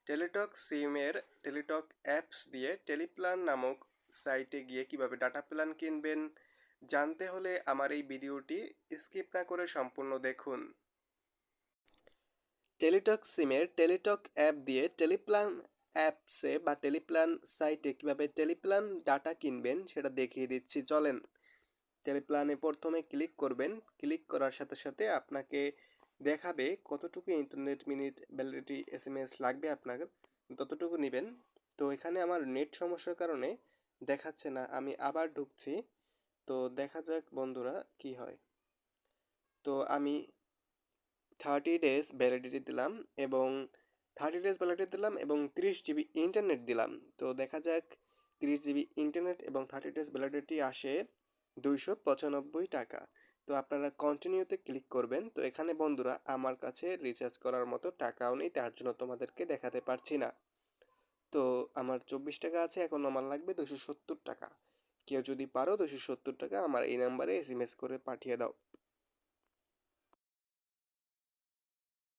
Teletalk সিমের Teletalk apps দিয়ে টেলিপ্ল্যান নামক সাইটে গিয়ে কিভাবে ডাটা প্ল্যান কিনবেন জানতে হলে আমার এই ভিডিওটি স্কিপ না করে সম্পূর্ণ দেখুন। টেলিটক সিমের টেলিটক অ্যাপ দিয়ে টেলিপ্ল্যান অ্যাপসে বা টেলিপ্ল্যান সাইটে কিভাবে টেলিপ্ল্যান ডাটা কিনবেন সেটা দেখিয়ে দিচ্ছি, চলেন। টেলিপ্ল্যানে প্রথমে ক্লিক করবেন। ক্লিক করার সাথে সাথে আপনাকে দেখাবে কতটুকু ইন্টারনেট মিনিট ভ্যালিডিটি এসএমএস লাগবে আপনার, ততটুকু নেবেন। তো এখানে আমার নেট সমস্যার কারণে দেখাচ্ছে না, আমি আবার ঢুকছি। তো দেখা যাক বন্ধুরা কি হয়। তো আমি 30 ডেজ ভ্যালিডিটি দিলাম এবং 30 ডেজ ভ্যালিডিটি দিলাম এবং 30 জিবি ইন্টারনেট দিলাম। তো দেখা যাক 30 জিবি ইন্টারনেট এবং 30 ডেজ ভ্যালিডিটি আসে 295 টাকা। তো আপনারা কন্টিনিউতে ক্লিক করবেন। তো এখানে বন্ধুরা আমার কাছে রিচার্জ করার মতো টাকাও নেই, তার জন্য তোমাদেরকে দেখাতে পারছি না। তো আমার 24 টাকা আছে, এখন আমার লাগবে 270 টাকা। কেউ যদি পারো 270 টাকা আমার এই নাম্বারে এসএমএস করে পাঠিয়ে দাও।